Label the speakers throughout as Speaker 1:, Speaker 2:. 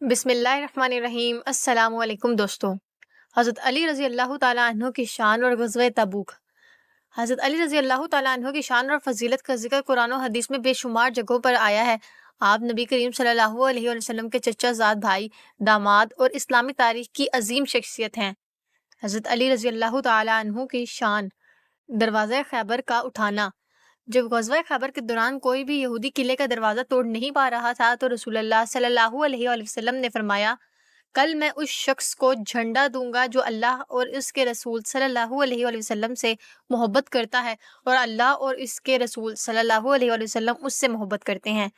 Speaker 1: بسم اللہ الرحمن الرحیم۔ السلام علیکم دوستوں۔ حضرت علی رضی اللہ تعالیٰ عنہ کی شان اور غزوہ تبوک۔ حضرت علی رضی اللہ تعالیٰ عنہ کی شان اور فضیلت کا ذکر قرآن و حدیث میں بے شمار جگہوں پر آیا ہے۔ آپ نبی کریم صلی اللہ علیہ وسلم کے چچا زاد بھائی، داماد اور اسلامی تاریخ کی عظیم شخصیت ہیں۔ حضرت علی رضی اللہ تعالیٰ عنہ کی شان۔ دروازہ خیبر کا اٹھانا۔ جب غزوہ خیبر کے دوران کوئی بھی یہودی قلعے کا دروازہ توڑ نہیں پا رہا تھا تو رسول اللہ صلی اللہ علیہ وسلم نے فرمایا، کل میں اس شخص کو جھنڈا دوں گا جو اللہ اور اس کے رسول صلی اللہ علیہ وسلم سے محبت کرتا ہے اور اللہ اور اس کے رسول صلی اللہ علیہ وسلم اس سے محبت کرتے ہیں۔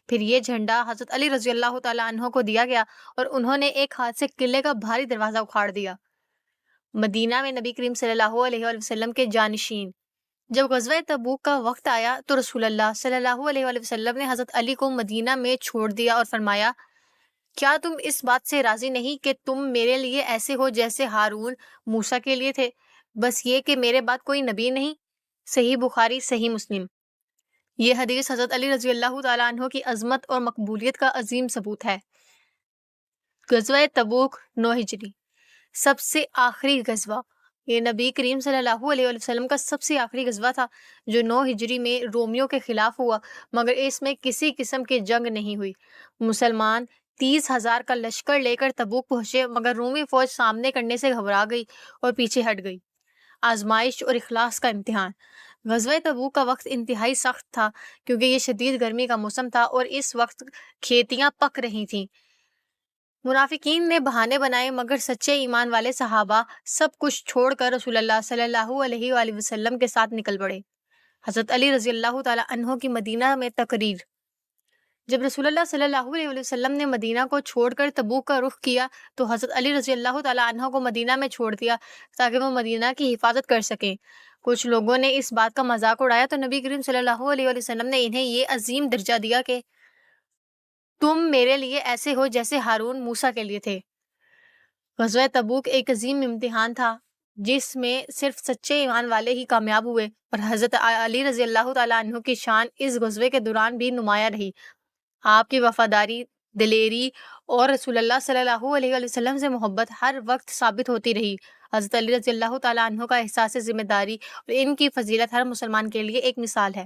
Speaker 1: پھر یہ جھنڈا حضرت علی رضی اللہ تعالیٰ عنہ کو دیا گیا اور انہوں نے ایک ہاتھ سے قلعے کا بھاری دروازہ اکھاڑ دیا۔ مدینہ میں نبی کریم صلی اللہ علیہ وسلم کے جانشین۔ جب غزوہ تبوک کا وقت آیا تو رسول اللہ صلی اللہ علیہ وسلم نے حضرت علی کو مدینہ میں چھوڑ دیا اور فرمایا، کیا تم اس بات سے راضی نہیں کہ تم میرے لیے ایسے ہو جیسے ہارون موسیٰ کے لیے تھے، بس یہ کہ میرے بعد کوئی نبی نہیں؟ صحیح بخاری، صحیح مسلم۔ یہ حدیث حضرت علی رضی اللہ تعالیٰ عنہ کی عظمت اور مقبولیت کا عظیم ثبوت ہے۔ غزوہ تبوک 9 ہجری، سب سے آخری غزوہ۔ یہ نبی کریم صلی اللہ علیہ وسلم کا سب سے آخری غزوہ تھا جو 9 ہجری میں رومیوں کے خلاف ہوا، مگر اس میں کسی قسم کی جنگ نہیں ہوئی۔ مسلمان 30,000 کا لشکر لے کر تبوک پہنچے، مگر رومی فوج سامنے کرنے سے گھبرا گئی اور پیچھے ہٹ گئی۔ آزمائش اور اخلاص کا امتحان۔ غزوہ تبوک کا وقت انتہائی سخت تھا کیونکہ یہ شدید گرمی کا موسم تھا اور اس وقت کھیتیاں پک رہی تھیں۔ منافقین نے بہانے بنائے مگر سچے ایمان والے صحابہ سب کچھ چھوڑ کر رسول اللہ صلی اللہ علیہ وآلہ وسلم کے ساتھ نکل پڑے۔ حضرت علی رضی اللہ تعالیٰ عنہ کی مدینہ میں تقریر۔ جب رسول اللہ صلی اللہ علیہ وسلم نے مدینہ کو چھوڑ کر تبوک کا رخ کیا تو حضرت علی رضی اللہ تعالیٰ عنہ کو مدینہ میں چھوڑ دیا تاکہ وہ مدینہ کی حفاظت کر سکیں۔ کچھ لوگوں نے اس بات کا مذاق اڑایا تو نبی کریم صلی اللہ علیہ وسلم نے انہیں یہ عظیم درجہ دیا کہ تم میرے لیے ایسے ہو جیسے ہارون موسیٰ کے لیے تھے۔ غزوہ تبوک ایک عظیم امتحان تھا جس میں صرف سچے ایمان والے ہی کامیاب ہوئے اور حضرت علی رضی اللہ تعالیٰ عنہ کی شان اس غزوے کے دوران بھی نمایاں رہی۔ آپ کی وفاداری، دلیری اور رسول اللہ صلی اللہ علیہ وسلم سے محبت ہر وقت ثابت ہوتی رہی۔ حضرت علی رضی اللہ تعالیٰ عنہ کا احساس ذمہ داری اور ان کی فضیلت ہر مسلمان کے لیے ایک مثال ہے۔